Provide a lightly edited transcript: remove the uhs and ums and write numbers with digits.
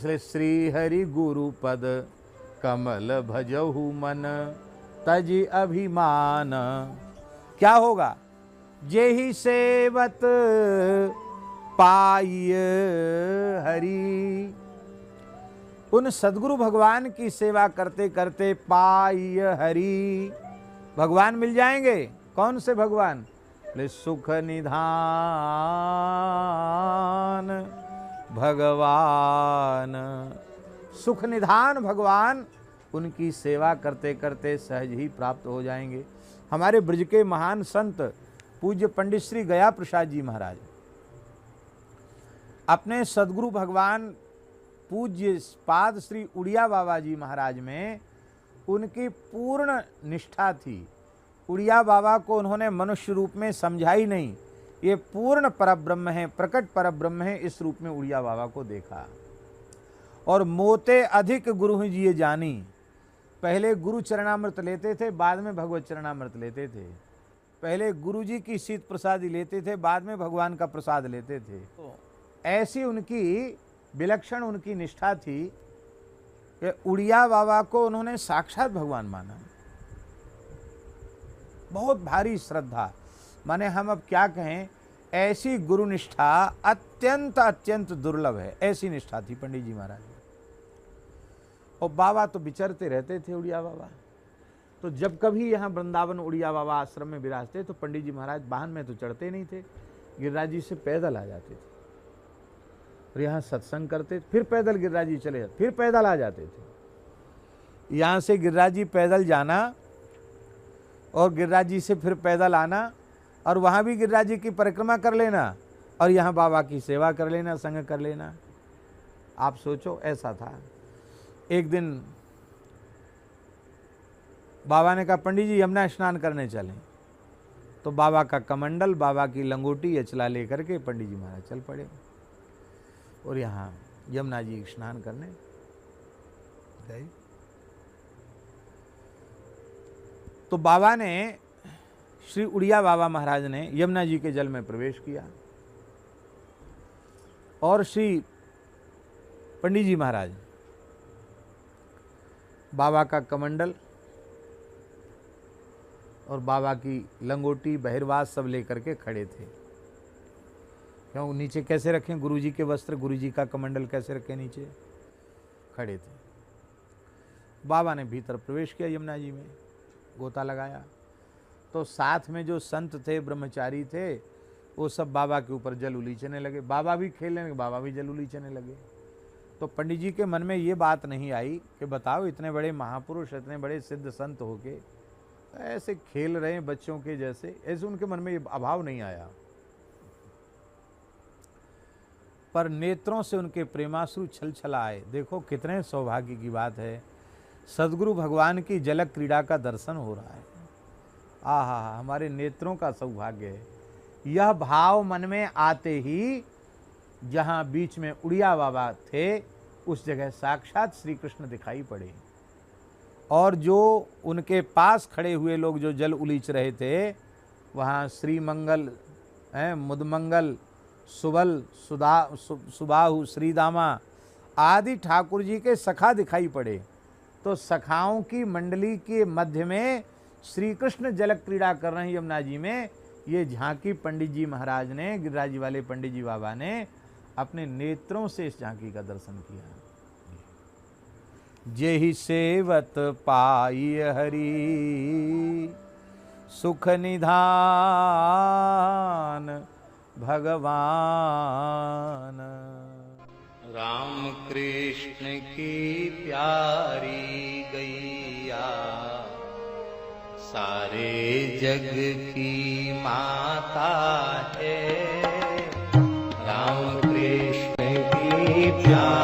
इसलिए श्री हरि गुरु पद कमल भजहु मन तज अभिमान। क्या होगा? जेहि सेवत पाई हरि। उन सदगुरु भगवान की सेवा करते करते पाई हरि, भगवान मिल जाएंगे। कौन से भगवान? बोले सुख निधान भगवान। सुख निधान भगवान उनकी सेवा करते करते सहज ही प्राप्त हो जाएंगे। हमारे ब्रज के महान संत पूज्य पंडित श्री गया प्रसाद जी महाराज अपने सदगुरु भगवान पूज्य पाद श्री उड़िया बाबा जी महाराज में उनकी पूर्ण निष्ठा थी। उड़िया बाबा को उन्होंने मनुष्य रूप में समझा ही नहीं, ये पूर्ण परब्रह्म है, प्रकट परब्रह्म है, इस रूप में उड़िया बाबा को देखा। और मोते अधिक गुरु जी जानी। पहले गुरु चरणामृत लेते थे, बाद में भगवत चरणामृत लेते थे। पहले गुरु जी की शीत प्रसादी लेते थे, बाद में भगवान का प्रसाद लेते थे। तो ऐसी उनकी विलक्षण उनकी निष्ठा थी कि उड़िया बाबा को उन्होंने साक्षात भगवान माना। बहुत भारी श्रद्धा, माने हम अब क्या कहें, ऐसी गुरु निष्ठा अत्यंत अत्यंत दुर्लभ है। ऐसी निष्ठा थी पंडित जी महाराज। और बाबा तो विचरते रहते थे उड़िया बाबा। तो जब कभी यहाँ वृंदावन उड़िया बाबा आश्रम में विराजते तो पंडित जी महाराज वाहन में तो चढ़ते नहीं थे, गिरिराज जी से पैदल आ जाते थे और यहाँ सत्संग करते, फिर पैदल गिरिराज जी चले जाते, फिर पैदल आ जाते थे। यहाँ से गिरिराज जी पैदल जाना और गिरिराज जी से फिर पैदल आना और वहाँ भी गिरिराज जी की परिक्रमा कर लेना और यहाँ बाबा की सेवा कर लेना, संग कर लेना। आप सोचो, ऐसा था। एक दिन बाबा ने कहा पंडित जी यमुना स्नान करने चलें। तो बाबा का कमंडल, बाबा की लंगोटी अचला लेकर के पंडित जी महाराज चल पड़े और यहाँ यमुना जी स्नान करने गए। तो बाबा ने, श्री उड़िया बाबा महाराज ने यमुना जी के जल में प्रवेश किया और श्री पंडित जी महाराज बाबा का कमंडल और बाबा की लंगोटी बहिर्वास सब लेकर के खड़े थे। क्यों? नीचे कैसे रखें गुरु जी के वस्त्र, गुरु जी का कमंडल कैसे रखें, नीचे खड़े थे। बाबा ने भीतर प्रवेश किया यमुना जी में, गोता लगाया। तो साथ में जो संत थे, ब्रह्मचारी थे, वो सब बाबा के ऊपर जल उलीचने लगे। बाबा भी खेलने लगे, बाबा भी जल उलीचने लगे। तो पंडित जी के मन में ये बात नहीं आई कि बताओ इतने बड़े महापुरुष, इतने बड़े सिद्ध संत होके ऐसे खेल रहे हैं बच्चों के जैसे, ऐसे उनके मन में ये अभाव नहीं आया। पर नेत्रों से उनके प्रेमाश्रु छल छल आए। देखो कितने सौभाग्य की बात है, सदगुरु भगवान की जलक क्रीड़ा का दर्शन हो रहा है। आहा, हमारे नेत्रों का सौभाग्य है। यह भाव मन में आते ही जहाँ बीच में उड़िया बाबा थे उस जगह साक्षात श्री कृष्ण दिखाई पड़े और जो उनके पास खड़े हुए लोग जो जल उलीच रहे थे, वहाँ श्रीमंगल, मुदमंगल, सुबल, सुबाहु, श्रीदामा आदि ठाकुर जी के सखा दिखाई पड़े। तो सखाओं की मंडली के मध्य में श्री कृष्ण जलक क्रीड़ा कर रहे हैं यमुना जी में। ये झांकी पंडित जी महाराज ने, गिरिराज जी वाले पंडित जी बाबा ने अपने नेत्रों से इस झांकी का दर्शन किया। जेहि सेवत पाई हरि सुख निधान भगवान। राम कृष्ण की प्यारी गैया सारे जग की माता है। राम कृष्ण की प्यारी